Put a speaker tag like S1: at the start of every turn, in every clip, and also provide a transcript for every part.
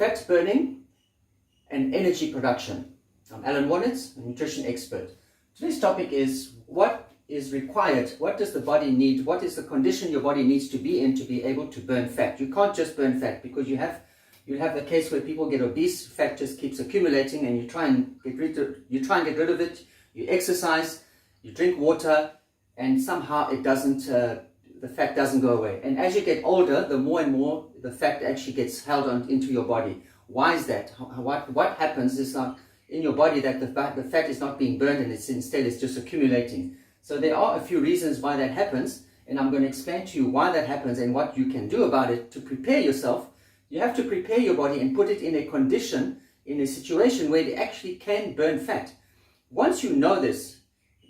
S1: Fat burning and energy production. I'm Alan Warnitz, a nutrition expert. Today's topic is what is required, what does the body need, what is the condition your body needs to be in to be able to burn fat. You can't just burn fat because you'll have the case where people get obese, fat just keeps accumulating, and you try and get rid of it, you exercise, you drink water, and somehow it doesn't, the fat doesn't go away. And as you get older, the more and more the fat actually gets held on into your body. Why is that? What happens is not in your body that the fat is not being burned, and instead it's just accumulating. So there are a few reasons why that happens, and I'm going to explain to you why that happens and what you can do about it to prepare yourself. You have to prepare your body and put it in a condition, in a situation where it actually can burn fat. Once you know this,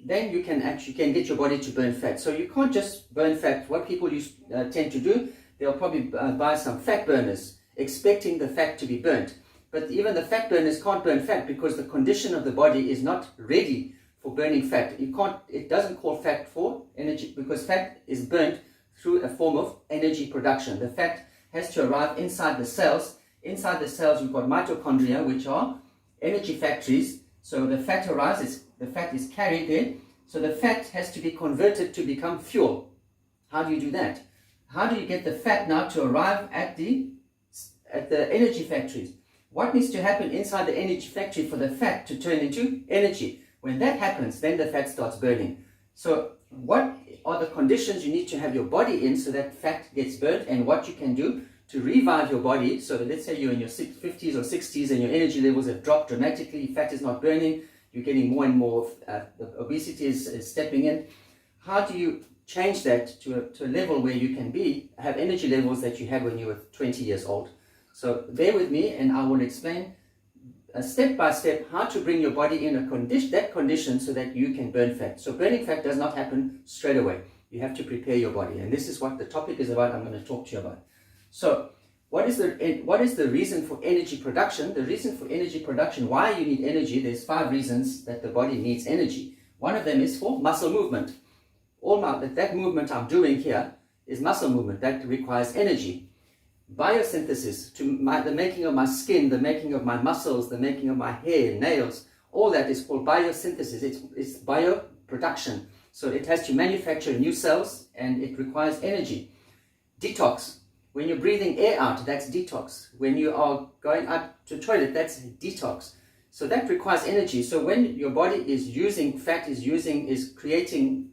S1: then you can get your body to burn fat. So you can't just burn fat. What people tend to do, they'll probably buy some fat burners, expecting the fat to be burnt. But even the fat burners can't burn fat because the condition of the body is not ready for burning fat. It doesn't call fat for energy because fat is burnt through a form of energy production. The fat has to arrive inside the cells. Inside the cells, you've got mitochondria, which are energy factories. So the fat arises, the fat is carried there. So the fat has to be converted to become fuel. How do you do that? How do you get the fat now to arrive at the energy factories? What needs to happen inside the energy factory for the fat to turn into energy? When that happens, then the fat starts burning. So what are the conditions you need to have your body in so that fat gets burnt, and what you can do to revive your body? So let's say you're in your 50s or 60s and your energy levels have dropped dramatically, fat is not burning, you're getting more and more, the obesity is stepping in. How do you change that to a level where you can have energy levels that you had when you were 20 years old? So bear with me and I will explain step by step how to bring your body in that condition so that you can burn fat. So burning fat does not happen straight away. You have to prepare your body, and this is what the topic is about. I'm going to talk to you about. So what is the reason for energy production? The reason for energy production, why you need energy, there's 5 reasons that the body needs energy. One of them is for muscle movement. That movement I'm doing here is muscle movement that requires energy. Biosynthesis, the making of my skin, the making of my muscles, the making of my hair, nails, all that is called biosynthesis. It's bioproduction. So it has to manufacture new cells and it requires energy. Detox. When you're breathing air out, that's detox. When you are going out to the toilet, that's detox. So that requires energy. So when your body is using, fat is creating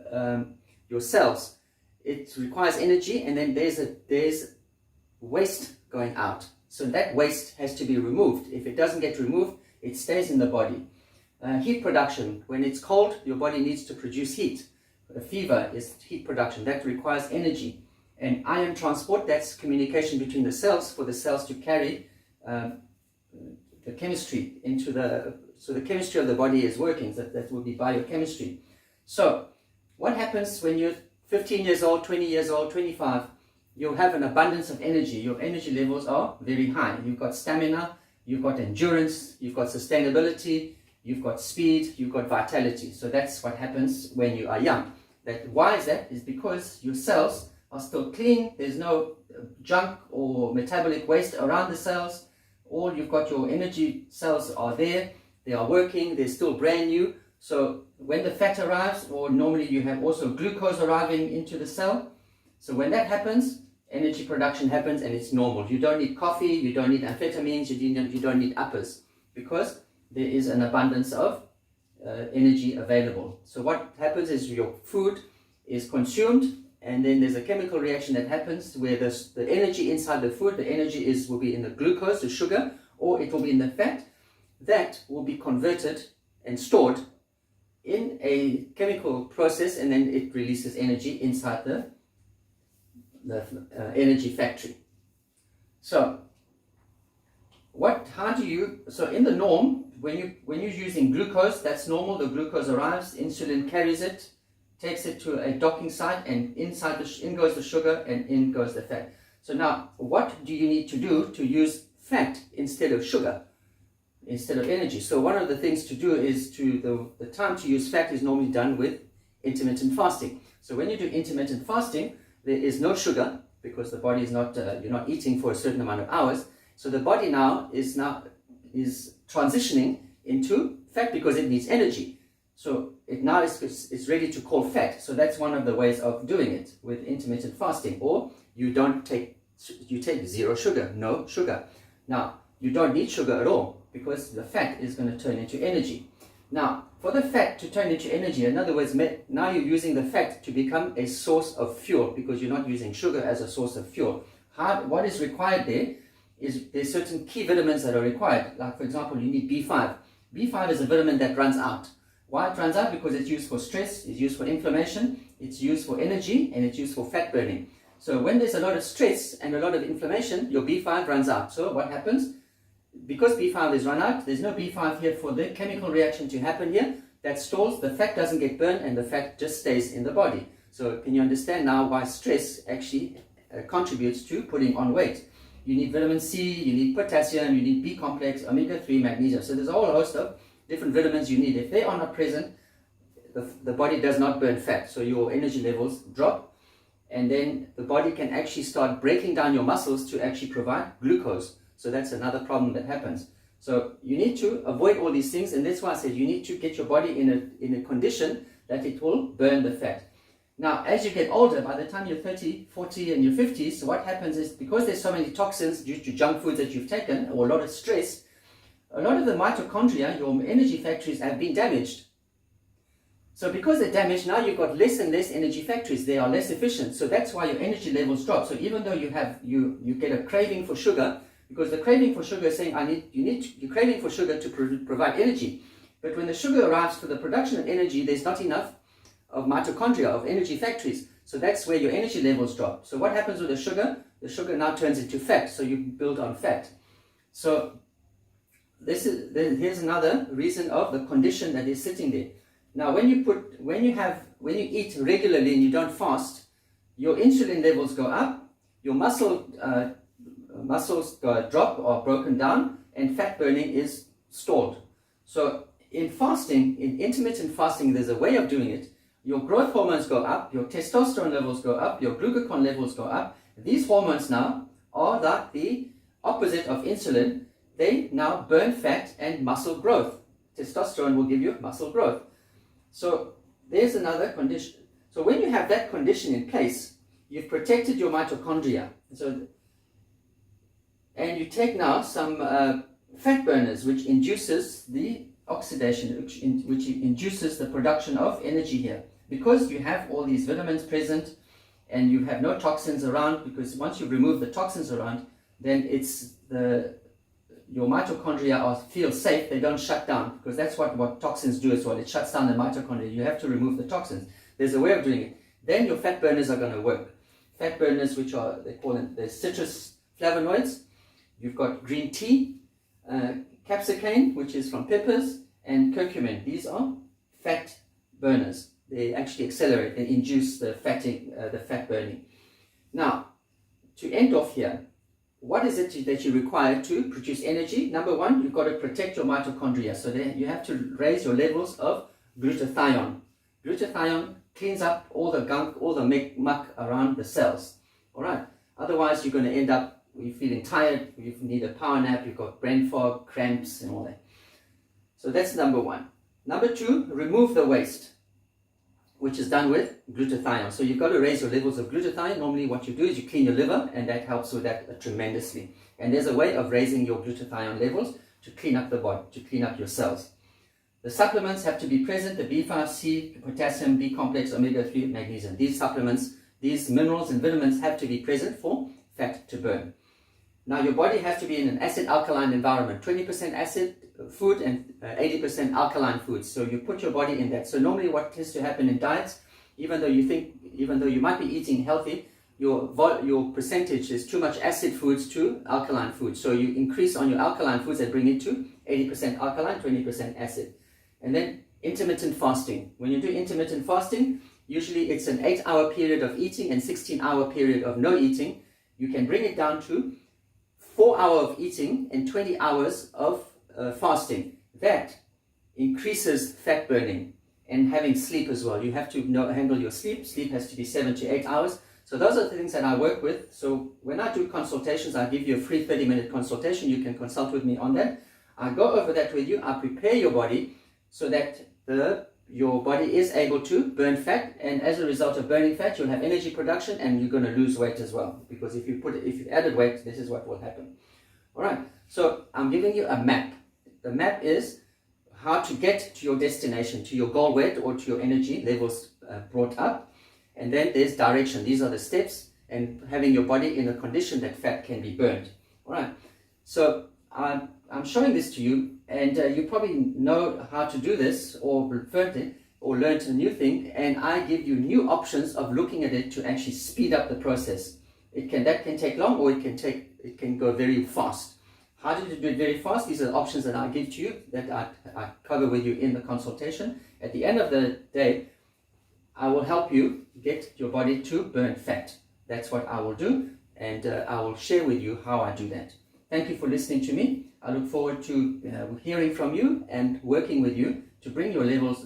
S1: your cells, it requires energy, and then there's waste going out. So that waste has to be removed. If it doesn't get removed, it stays in the body. Heat production. When it's cold, your body needs to produce heat. A fever is heat production. That requires energy. And ion transport, that's communication between the cells for the cells to carry the chemistry so the chemistry of the body is working. That will be biochemistry. So what happens when you're 15 years old, 20 years old, 25? You'll have an abundance of energy. Your energy levels are very high. You've got stamina, you've got endurance, you've got sustainability, you've got speed, you've got vitality. So that's what happens when you are young. Why is that? Is because your cells are still clean. There's no junk or metabolic waste around the cells. You've got your energy cells are there. They are working. They're still brand new. So when the fat arrives, or normally you have also glucose arriving into the cell. So when that happens, energy production happens, and it's normal. You don't need coffee, you don't need amphetamines, you don't need uppers, because there is an abundance of energy available. So what happens is your food is consumed, and then there's a chemical reaction that happens where the energy inside the food, the energy will be in the glucose, the sugar, or it will be in the fat. That will be converted and stored in a chemical process, and then it releases energy inside the energy factory. So in the norm, when you're using glucose, that's normal. The glucose arrives, insulin carries it, takes it to a docking site, and in goes the sugar and in goes the fat. So now, what do you need to do to use fat instead of sugar, instead of energy? So one of the things to do is the time to use fat is normally done with intermittent fasting. So when you do intermittent fasting, there is no sugar because the body is not, you're not eating for a certain amount of hours, So the body now is transitioning into fat because it needs energy. So it now is ready to call fat. So that's one of the ways of doing it with intermittent fasting. Or you take zero sugar, no sugar. Now, you don't need sugar at all because the fat is going to turn into energy. Now, for the fat to turn into energy, in other words, now you're using the fat to become a source of fuel because you're not using sugar as a source of fuel. What is required there is there's certain key vitamins that are required. Like, for example, you need B5. B5 is a vitamin that runs out. Why it runs out? Because it's used for stress, it's used for inflammation, it's used for energy, and it's used for fat burning. So when there's a lot of stress and a lot of inflammation, your B5 runs out. So what happens? Because B5 is run out, there's no B5 here for the chemical reaction to happen here. That stalls, the fat doesn't get burned, and the fat just stays in the body. So can you understand now why stress actually contributes to putting on weight? You need vitamin C, you need potassium, you need B complex, omega-3, magnesium. So there's a whole host of different vitamins you need. If they are not present, the body does not burn fat. So your energy levels drop, and then the body can actually start breaking down your muscles to actually provide glucose. So that's another problem that happens. So you need to avoid all these things, and that's why I said you need to get your body in a condition that it will burn the fat. Now, as you get older, by the time you're 30, 40, and your 50s, so what happens is because there's so many toxins due to junk foods that you've taken, or a lot of stress, a lot of the mitochondria, your energy factories, have been damaged. So because they're damaged, now you've got less and less energy factories. They are less efficient. So that's why your energy levels drop. So even though you get a craving for sugar, because the craving for sugar is saying you're craving for sugar to provide energy. But when the sugar arrives for the production of energy, there's not enough of mitochondria, of energy factories. So that's where your energy levels drop. So what happens with the sugar? The sugar now turns into fat. So you build on fat. So here's another reason of the condition that is sitting there. Now, when you eat regularly and you don't fast, your insulin levels go up, your muscles drop or broken down, and fat burning is stalled. So in fasting, in intermittent fasting, there's a way of doing it. Your growth hormones go up, your testosterone levels go up, your glucagon levels go up. These hormones now are like the opposite of insulin. They now burn fat and muscle growth. Testosterone will give you muscle growth. So there's another condition. So when you have that condition in place, you've protected your mitochondria. And you take now some fat burners, which induces the oxidation, which induces the production of energy here. Because you have all these vitamins present and you have no toxins around, because once you remove the toxins around, then your mitochondria feel safe, they don't shut down, because that's what toxins do as well. It shuts down the mitochondria. You have to remove the toxins. There's a way of doing it. Then your fat burners are going to work. Fat burners, which they call them the citrus flavonoids. You've got green tea, capsicum, which is from peppers, and curcumin. These are fat burners. They actually accelerate, they induce the fat burning. Now, to end off here, what is it that you require to produce energy? Number one, you've got to protect your mitochondria. So you have to raise your levels of glutathione. Glutathione cleans up all the gunk, all the muck around the cells. All right. Otherwise, you're going to end up feeling tired. You need a power nap. You've got brain fog, cramps, and all that. So that's number one. Number two, remove the waste, which is done with glutathione. So you've got to raise your levels of glutathione. Normally what you do is you clean your liver, and that helps with that tremendously. And there's a way of raising your glutathione levels to clean up the body, to clean up your cells. The supplements have to be present, the B5, C, potassium, B complex, omega-3, magnesium. These supplements, these minerals and vitamins have to be present for fat to burn. Now your body has to be in an acid-alkaline environment, 20% acid food and 80% alkaline foods. So you put your body in that. So normally what tends to happen in diets, even though you might be eating healthy, your percentage is too much acid foods to alkaline foods. So you increase on your alkaline foods and bring it to 80% alkaline, 20% acid. And then intermittent fasting. When you do intermittent fasting, usually it's an 8-hour period of eating and 16-hour period of no eating. You can bring it down to 4 hours of eating and 20 hours of fasting. That increases fat burning, and having sleep as well. You have to handle your sleep. Sleep has to be 7 to 8 hours. So those are the things that I work with. So when I do consultations, I give you a free 30-minute consultation. You can consult with me on that. I go over that with you. I prepare your body so that your body is able to burn fat, and as a result of burning fat, you'll have energy production, and you're going to lose weight as well. Because if you've added weight, this is what will happen. All right. So I'm giving you a map. The map is how to get to your destination, to your goal weight or to your energy levels brought up. And then there's direction. These are the steps, and having your body in a condition that fat can be burned. All right. So I'm showing this to you, and you probably know how to do this, or learned a new thing, and I give you new options of looking at it to actually speed up the process. That can take long, or it can go very fast. How do you do it very fast? These are the options that I give to you, that I cover with you in the consultation. At the end of the day, I will help you get your body to burn fat. That's what I will do, and I will share with you how I do that. Thank you for listening to me. I look forward to hearing from you and working with you to bring your levels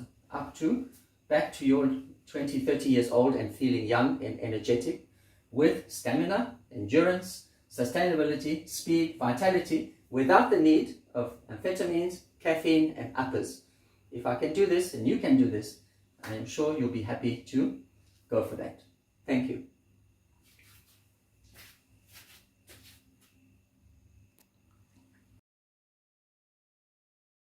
S1: back to your 20, 30 years old and feeling young and energetic, with stamina, endurance, sustainability, speed, vitality, without the need of amphetamines, caffeine, and uppers. If I can do this and you can do this, I am sure you'll be happy to go for that.